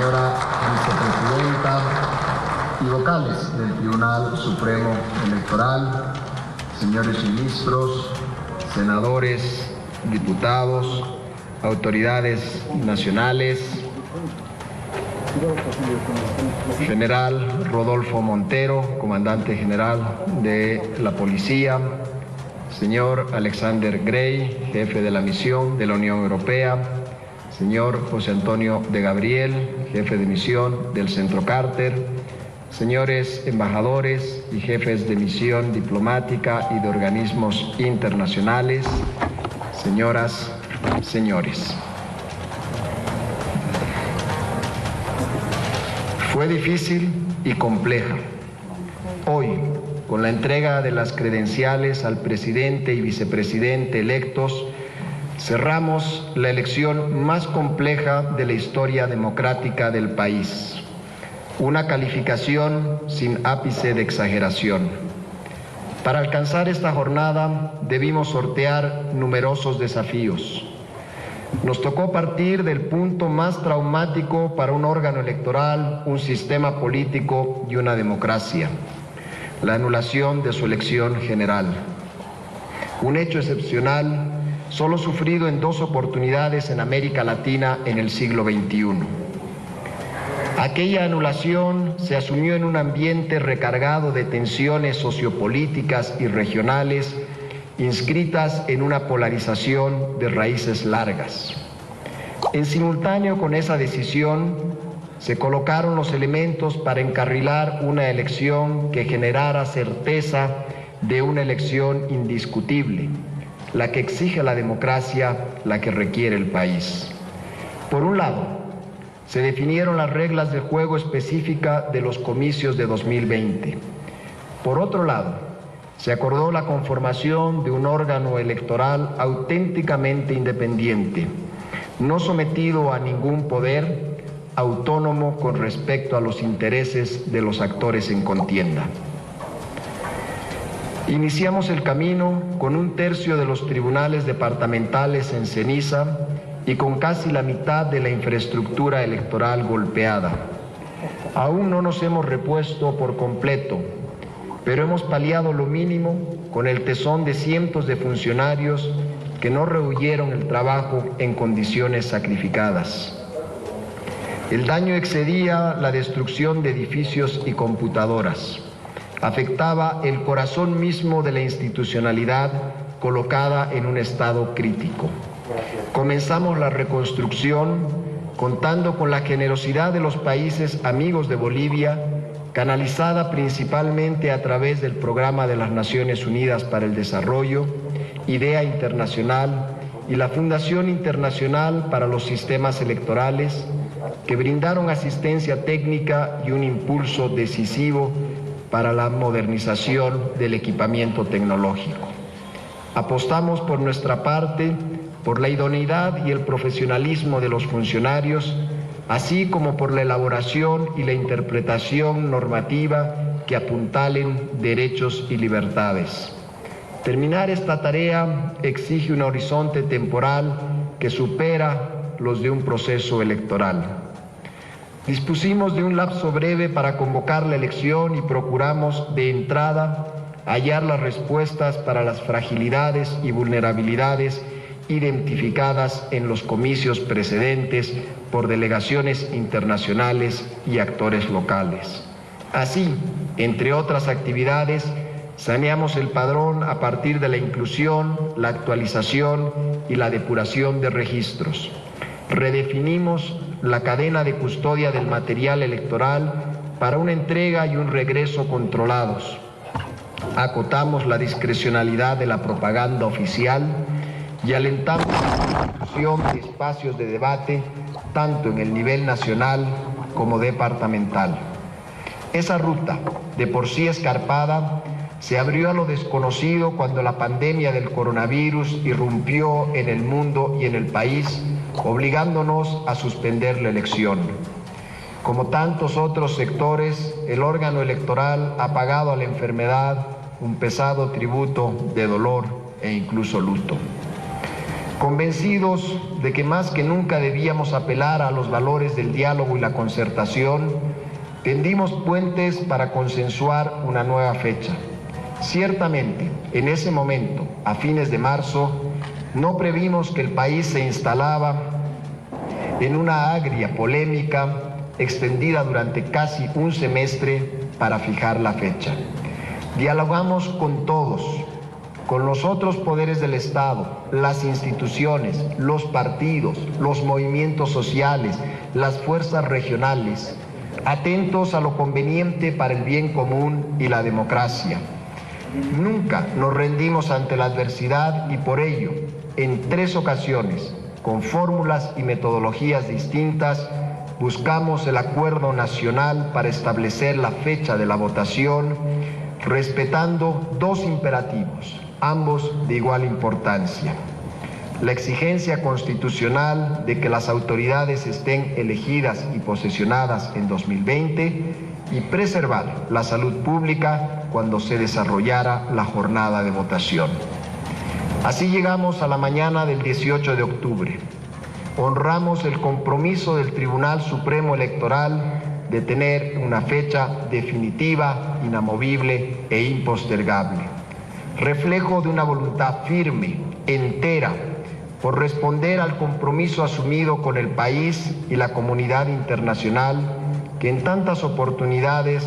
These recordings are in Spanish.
señora vicepresidenta y vocales del Tribunal Supremo Electoral, señores ministros, senadores, diputados, autoridades nacionales, general Rodolfo Montero, comandante general de la Policía, señor Alexander Gray, jefe de la misión de la Unión Europea, señor José Antonio de Gabriel, jefe de misión del Centro Carter, señores embajadores y jefes de misión diplomática y de organismos internacionales, señoras, señores. Fue difícil y compleja. Hoy, con la entrega de las credenciales al presidente y vicepresidente electos, cerramos la elección más compleja de la historia democrática del país. Una calificación sin ápice de exageración. Para alcanzar esta jornada debimos sortear numerosos desafíos. Nos tocó partir del punto más traumático para un órgano electoral, un sistema político y una democracia: la anulación de su elección general. Un hecho excepcional, solo sufrido en 2 oportunidades en América Latina en el siglo XXI. Aquella anulación se asumió en un ambiente recargado de tensiones sociopolíticas y regionales, inscritas en una polarización de raíces largas. En simultáneo con esa decisión, se colocaron los elementos para encarrilar una elección que generara certeza de una elección indiscutible, la que exige la democracia, la que requiere el país. Por un lado, se definieron las reglas de juego específicas de los comicios de 2020. Por otro lado, se acordó la conformación de un órgano electoral auténticamente independiente, no sometido a ningún poder, autónomo con respecto a los intereses de los actores en contienda. Iniciamos el camino con 1/3 de los tribunales departamentales en ceniza y con casi la mitad de la infraestructura electoral golpeada. Aún no nos hemos repuesto por completo, pero hemos paliado lo mínimo con el tesón de cientos de funcionarios que no rehuyeron el trabajo en condiciones sacrificadas. El daño excedía la destrucción de edificios y computadoras. Afectaba el corazón mismo de la institucionalidad colocada en un estado crítico. Comenzamos la reconstrucción contando con la generosidad de los países amigos de Bolivia, canalizada principalmente a través del Programa de las Naciones Unidas para el Desarrollo, IDEA Internacional y la Fundación Internacional para los Sistemas Electorales, que brindaron asistencia técnica y un impulso decisivo para la modernización del equipamiento tecnológico. Apostamos por nuestra parte por la idoneidad y el profesionalismo de los funcionarios, así como por la elaboración y la interpretación normativa que apuntalen derechos y libertades. Terminar esta tarea exige un horizonte temporal que supera los de un proceso electoral. Dispusimos de un lapso breve para convocar la elección y procuramos de entrada hallar las respuestas para las fragilidades y vulnerabilidades identificadas en los comicios precedentes por delegaciones internacionales y actores locales. Así, entre otras actividades, saneamos el padrón a partir de la inclusión, la actualización y la depuración de registros. Redefinimos la cadena de custodia del material electoral para una entrega y un regreso controlados. Acotamos la discrecionalidad de la propaganda oficial y alentamos la construcción de espacios de debate tanto en el nivel nacional como departamental. Esa ruta, de por sí escarpada, se abrió a lo desconocido cuando la pandemia del coronavirus irrumpió en el mundo y en el país, obligándonos a suspender la elección. Como tantos otros sectores, el órgano electoral ha pagado a la enfermedad un pesado tributo de dolor e incluso luto. Convencidos de que más que nunca debíamos apelar a los valores del diálogo y la concertación, tendimos puentes para consensuar una nueva fecha. Ciertamente, en ese momento, a fines de marzo, no previmos que el país se instalaba en una agria polémica extendida durante casi un semestre para fijar la fecha. Dialogamos con todos, con los otros poderes del Estado, las instituciones, los partidos, los movimientos sociales, las fuerzas regionales, atentos a lo conveniente para el bien común y la democracia. Nunca nos rendimos ante la adversidad y por ello, en 3 ocasiones, con fórmulas y metodologías distintas, buscamos el acuerdo nacional para establecer la fecha de la votación, respetando 2 imperativos, ambos de igual importancia. La exigencia constitucional de que las autoridades estén elegidas y posesionadas en 2020 y preservar la salud pública cuando se desarrollara la jornada de votación. Así llegamos a la mañana del 18 de octubre. Honramos el compromiso del Tribunal Supremo Electoral de tener una fecha definitiva, inamovible e impostergable. Reflejo de una voluntad firme, entera, por responder al compromiso asumido con el país y la comunidad internacional que en tantas oportunidades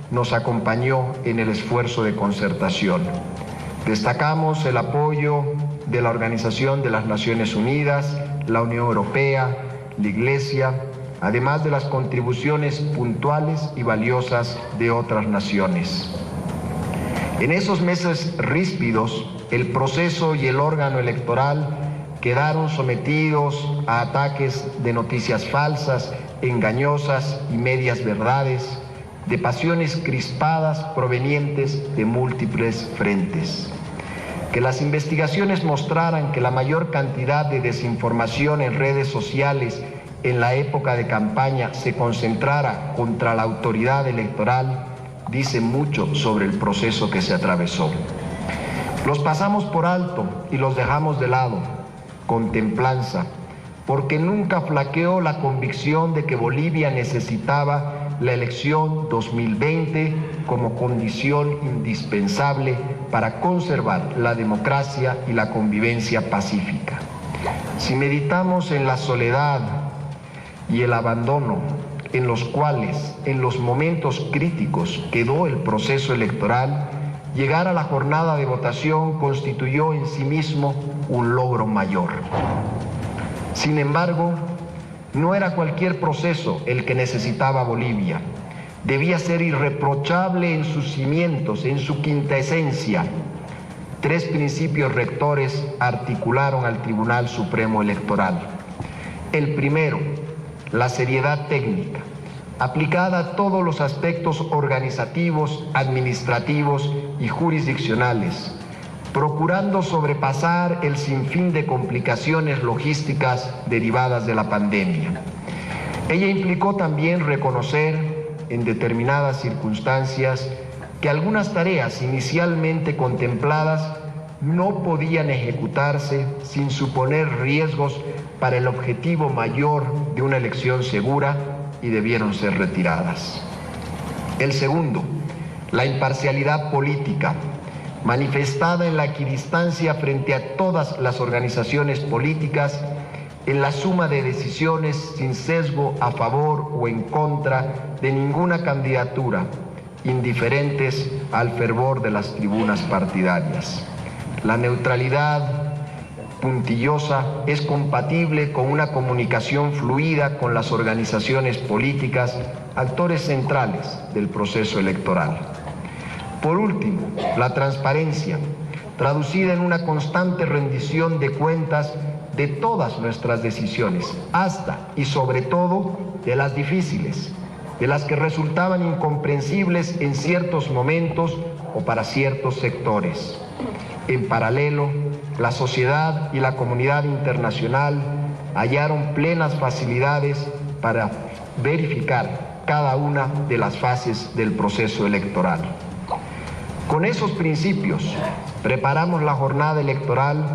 nos acompañó en el esfuerzo de concertación. Destacamos el apoyo de la Organización de las Naciones Unidas, la Unión Europea, la Iglesia, además de las contribuciones puntuales y valiosas de otras naciones. En esos meses ríspidos, el proceso y el órgano electoral quedaron sometidos a ataques de noticias falsas, engañosas y medias verdades, de pasiones crispadas provenientes de múltiples frentes. Que las investigaciones mostraran que la mayor cantidad de desinformación en redes sociales en la época de campaña se concentrara contra la autoridad electoral dice mucho sobre el proceso que se atravesó. Los pasamos por alto y los dejamos de lado, con templanza, porque nunca flaqueó la convicción de que Bolivia necesitaba la elección 2020 como condición indispensable para conservar la democracia y la convivencia pacífica. Si meditamos en la soledad y el abandono en los cuales, en los momentos críticos, quedó el proceso electoral, llegar a la jornada de votación constituyó en sí mismo un logro mayor. Sin embargo, no era cualquier proceso el que necesitaba Bolivia. Debía ser irreprochable en sus cimientos, en su quinta esencia. 3 principios rectores articularon al Tribunal Supremo Electoral. El primero, la seriedad técnica, aplicada a todos los aspectos organizativos, administrativos y jurisdiccionales, procurando sobrepasar el sinfín de complicaciones logísticas derivadas de la pandemia. Ella implicó también reconocer, en determinadas circunstancias, que algunas tareas inicialmente contempladas no podían ejecutarse sin suponer riesgos para el objetivo mayor de una elección segura y debieron ser retiradas. El segundo, la imparcialidad política, manifestada en la equidistancia frente a todas las organizaciones políticas, en la suma de decisiones sin sesgo a favor o en contra de ninguna candidatura, indiferentes al fervor de las tribunas partidarias. La neutralidad puntillosa es compatible con una comunicación fluida con las organizaciones políticas, actores centrales del proceso electoral. Por último, la transparencia, traducida en una constante rendición de cuentas de todas nuestras decisiones, hasta y sobre todo de las difíciles, de las que resultaban incomprensibles en ciertos momentos o para ciertos sectores. En paralelo, la sociedad y la comunidad internacional hallaron plenas facilidades para verificar cada una de las fases del proceso electoral. Con esos principios, preparamos la jornada electoral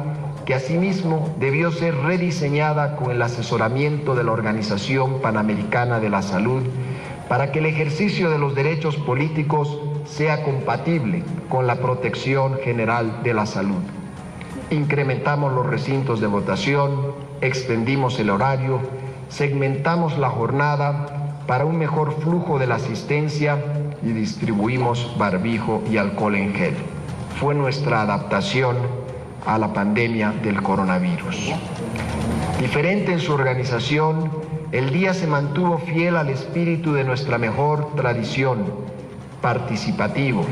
que asimismo debió ser rediseñada con el asesoramiento de la Organización Panamericana de la Salud para que el ejercicio de los derechos políticos sea compatible con la protección general de la salud. Incrementamos los recintos de votación, extendimos el horario, segmentamos la jornada para un mejor flujo de la asistencia y distribuimos barbijo y alcohol en gel. Fue nuestra adaptación a la pandemia del coronavirus. Diferente en su organización, el día se mantuvo fiel al espíritu de nuestra mejor tradición, participativo,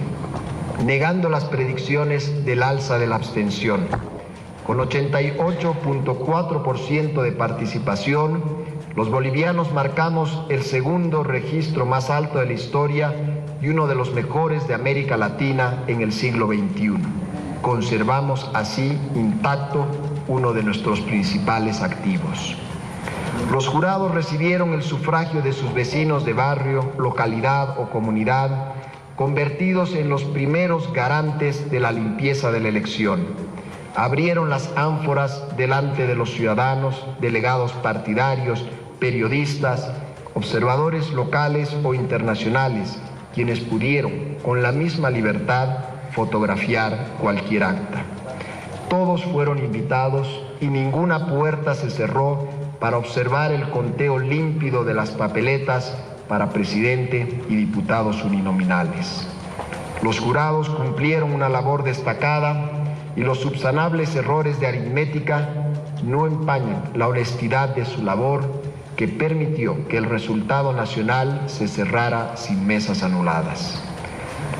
negando las predicciones del alza de la abstención. Con 88.4% de participación, los bolivianos marcamos el segundo registro más alto de la historia y uno de los mejores de América Latina en el siglo XXI. Conservamos así intacto uno de nuestros principales activos. Los jurados recibieron el sufragio de sus vecinos de barrio, localidad o comunidad, convertidos en los primeros garantes de la limpieza de la elección. Abrieron las ánforas delante de los ciudadanos, delegados partidarios, periodistas, observadores locales o internacionales, quienes pudieron, con la misma libertad, fotografiar cualquier acta. Todos fueron invitados y ninguna puerta se cerró para observar el conteo límpido de las papeletas para presidente y diputados uninominales. Los jurados cumplieron una labor destacada y los subsanables errores de aritmética no empañan la honestidad de su labor, que permitió que el resultado nacional se cerrara sin mesas anuladas.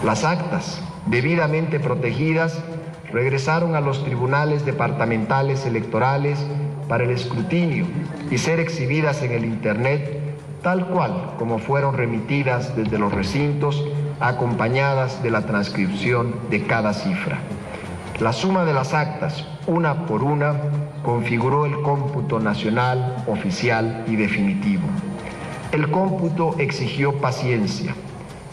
Las actas, debidamente protegidas, regresaron a los tribunales departamentales electorales para el escrutinio y ser exhibidas en el Internet, tal cual como fueron remitidas desde los recintos, acompañadas de la transcripción de cada cifra. La suma de las actas, una por una, configuró el cómputo nacional, oficial y definitivo. El cómputo exigió paciencia,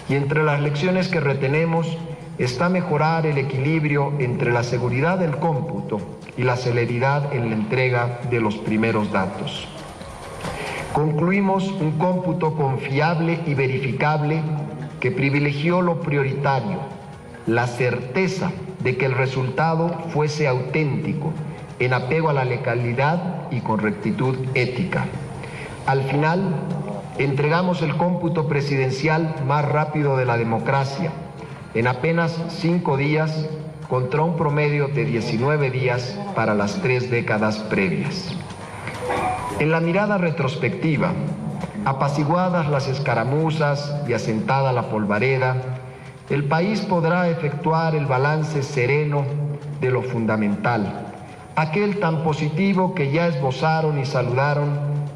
y entre las lecciones que retenemos está mejorar el equilibrio entre la seguridad del cómputo y la celeridad en la entrega de los primeros datos. Concluimos un cómputo confiable y verificable que privilegió lo prioritario, la certeza de que el resultado fuese auténtico, en apego a la legalidad y con rectitud ética. Al final, entregamos el cómputo presidencial más rápido de la democracia, en apenas 5 días, contra un promedio de 19 días para las 3 décadas previas. En la mirada retrospectiva, apaciguadas las escaramuzas y asentada la polvareda, el país podrá efectuar el balance sereno de lo fundamental, aquel tan positivo que ya esbozaron y saludaron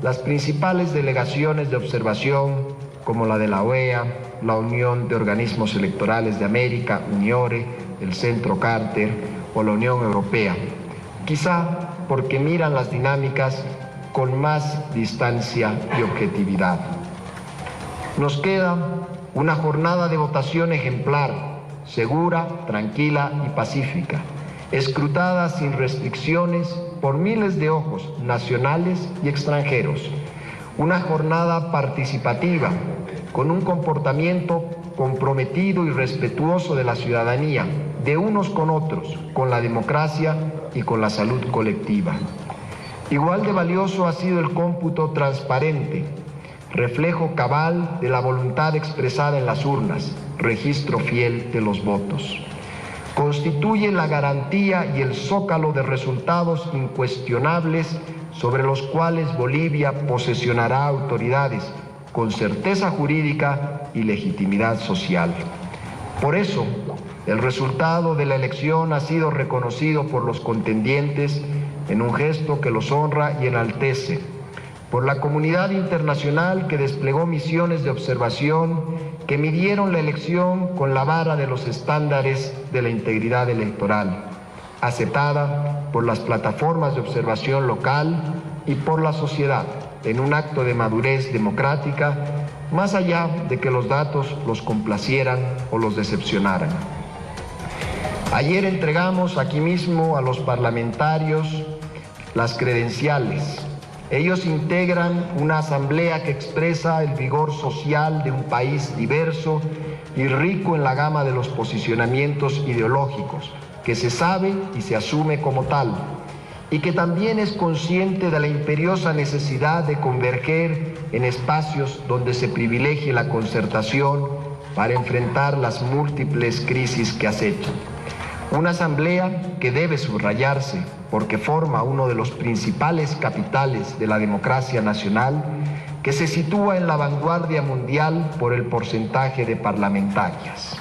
las principales delegaciones de observación como la de la OEA, la Unión de Organismos Electorales de América, UNIORE, el Centro Carter o la Unión Europea, quizá porque miran las dinámicas con más distancia y objetividad. Nos queda una jornada de votación ejemplar, segura, tranquila y pacífica, escrutada sin restricciones por miles de ojos nacionales y extranjeros. Una jornada participativa, con un comportamiento comprometido y respetuoso de la ciudadanía, de unos con otros, con la democracia y con la salud colectiva. Igual de valioso ha sido el cómputo transparente, reflejo cabal de la voluntad expresada en las urnas, registro fiel de los votos. Constituye la garantía y el zócalo de resultados incuestionables sobre los cuales Bolivia posesionará autoridades con certeza jurídica y legitimidad social. Por eso, el resultado de la elección ha sido reconocido por los contendientes en un gesto que los honra y enaltece, por la comunidad internacional que desplegó misiones de observación que midieron la elección con la vara de los estándares de la integridad electoral, aceptada por las plataformas de observación local y por la sociedad en un acto de madurez democrática, más allá de que los datos los complacieran o los decepcionaran. Ayer entregamos aquí mismo a los parlamentarios las credenciales. Ellos integran una asamblea que expresa el vigor social de un país diverso y rico en la gama de los posicionamientos ideológicos, que se sabe y se asume como tal, y que también es consciente de la imperiosa necesidad de converger en espacios donde se privilegie la concertación para enfrentar las múltiples crisis que acechan. Una asamblea que debe subrayarse porque forma uno de los principales capitales de la democracia nacional, que se sitúa en la vanguardia mundial por el porcentaje de parlamentarias.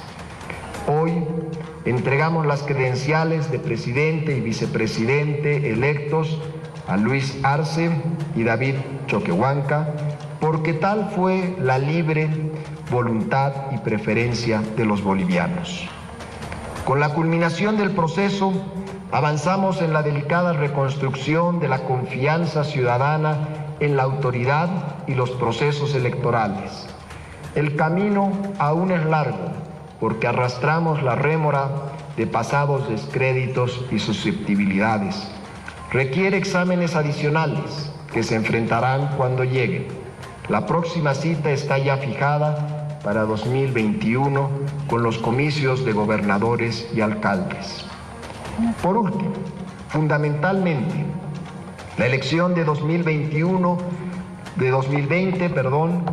Hoy entregamos las credenciales de presidente y vicepresidente electos a Luis Arce y David Choquehuanca, porque tal fue la libre voluntad y preferencia de los bolivianos. Con la culminación del proceso, avanzamos en la delicada reconstrucción de la confianza ciudadana en la autoridad y los procesos electorales. El camino aún es largo, porque arrastramos la rémora de pasados descréditos y susceptibilidades. Requiere exámenes adicionales que se enfrentarán cuando lleguen. La próxima cita está ya fijada para 2021 con los comicios de gobernadores y alcaldes. Por último, fundamentalmente, la elección de 2020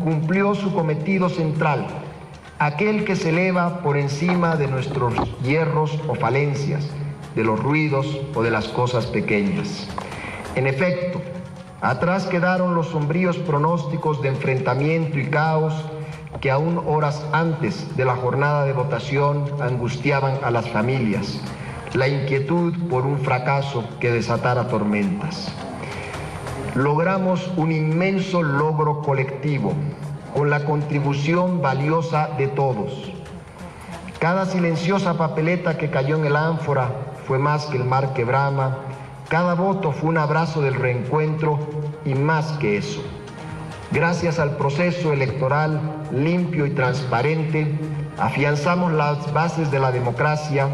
cumplió su cometido central, aquel que se eleva por encima de nuestros hierros o falencias, de los ruidos o de las cosas pequeñas. En efecto, atrás quedaron los sombríos pronósticos de enfrentamiento y caos que aún horas antes de la jornada de votación angustiaban a las familias, la inquietud por un fracaso que desatara tormentas. Logramos un inmenso logro colectivo, con la contribución valiosa de todos. Cada silenciosa papeleta que cayó en el ánfora fue más que el mar que brama, cada voto fue un abrazo del reencuentro y más que eso. Gracias al proceso electoral limpio y transparente, afianzamos las bases de la democracia,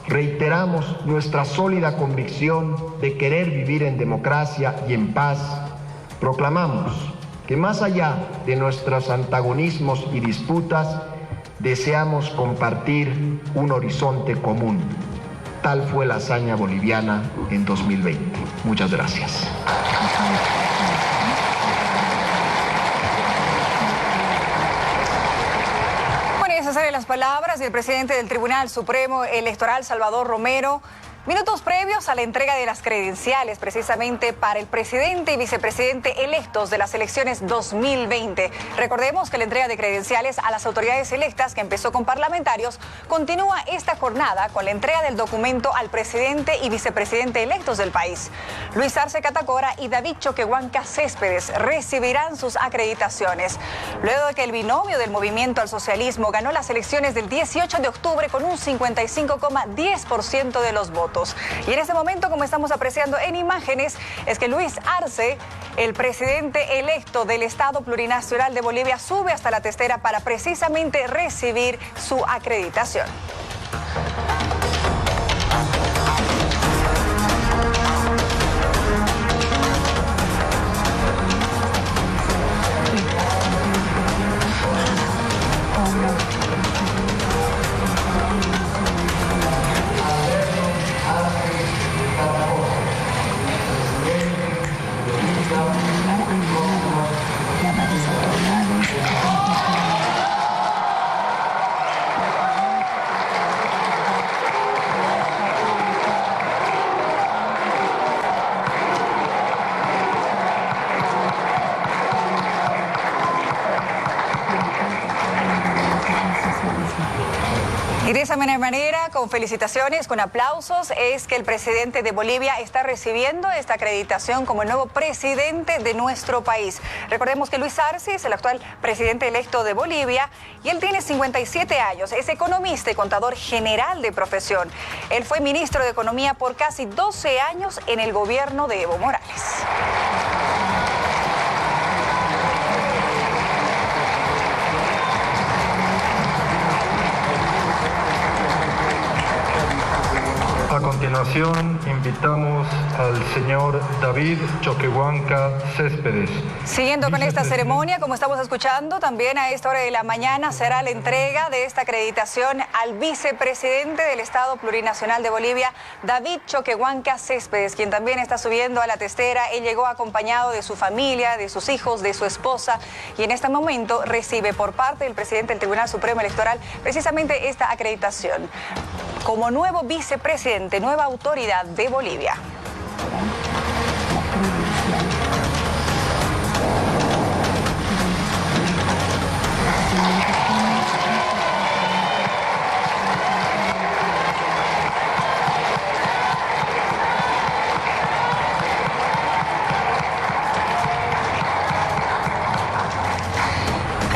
reiteramos nuestra sólida convicción de querer vivir en democracia y en paz, proclamamos que más allá de nuestros antagonismos y disputas, deseamos compartir un horizonte común. Tal fue la hazaña boliviana en 2020. Muchas gracias. Esas eran las palabras del presidente del Tribunal Supremo Electoral, Salvador Romero, minutos previos a la entrega de las credenciales precisamente para el presidente y vicepresidente electos de las elecciones 2020. Recordemos que la entrega de credenciales a las autoridades electas, que empezó con parlamentarios, continúa esta jornada con la entrega del documento al presidente y vicepresidente electos del país. Luis Arce Catacora y David Choquehuanca Céspedes recibirán sus acreditaciones, luego de que el binomio del Movimiento al Socialismo ganó las elecciones del 18 de octubre con un 55,10% de los votos. Y en este momento, como estamos apreciando en imágenes, es que Luis Arce, el presidente electo del Estado Plurinacional de Bolivia, sube hasta la testera para precisamente recibir su acreditación. Y de esa manera, con felicitaciones, con aplausos, es que el presidente de Bolivia está recibiendo esta acreditación como el nuevo presidente de nuestro país. Recordemos que Luis Arce es el actual presidente electo de Bolivia y él tiene 57 años, es economista y contador general de profesión. Él fue ministro de Economía por casi 12 años en el gobierno de Evo Morales. continuación, invitamos al señor David Choquehuanca Céspedes. Siguiendo con esta ceremonia, como estamos escuchando, también a esta hora de la mañana será la entrega de esta acreditación al vicepresidente del Estado Plurinacional de Bolivia, David Choquehuanca Céspedes, quien también está subiendo a la testera. Él llegó acompañado de su familia, de sus hijos, de su esposa, y en este momento recibe por parte del presidente del Tribunal Supremo Electoral precisamente esta acreditación como nuevo vicepresidente, nueva autoridad de Bolivia.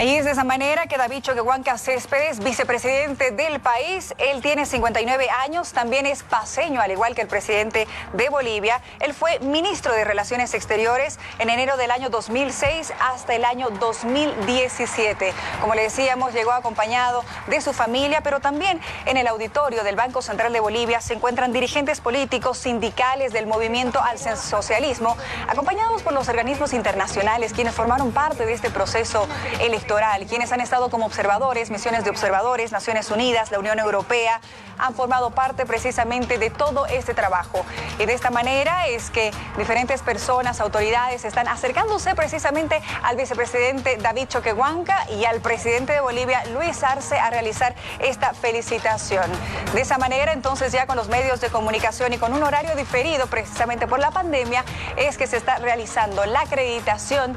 Ahí es de esa manera que David Choquehuanca Céspedes, vicepresidente del país, él tiene 59 años, también es paceño, al igual que el presidente de Bolivia. Él fue ministro de Relaciones Exteriores en enero del año 2006 hasta el año 2017. Como le decíamos, llegó acompañado de su familia, pero también en el auditorio del Banco Central de Bolivia se encuentran dirigentes políticos, sindicales del movimiento al socialismo, acompañados por los organismos internacionales, quienes formaron parte de este proceso electoral, quienes han estado como observadores, misiones de observadores, Naciones Unidas, la Unión Europea, han formado parte precisamente de todo este trabajo. Y de esta manera es que diferentes personas, autoridades, están acercándose precisamente al vicepresidente David Choquehuanca y al presidente de Bolivia, Luis Arce, a realizar esta felicitación. De esa manera, entonces, ya con los medios de comunicación y con un horario diferido precisamente por la pandemia, es que se está realizando la acreditación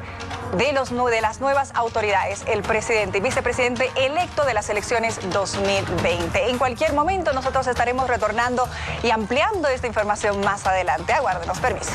de las nuevas autoridades, el presidente y vicepresidente electo de las elecciones 2020. En cualquier momento nosotros estaremos retornando y ampliando esta información más adelante. Aguárdenos, permiso.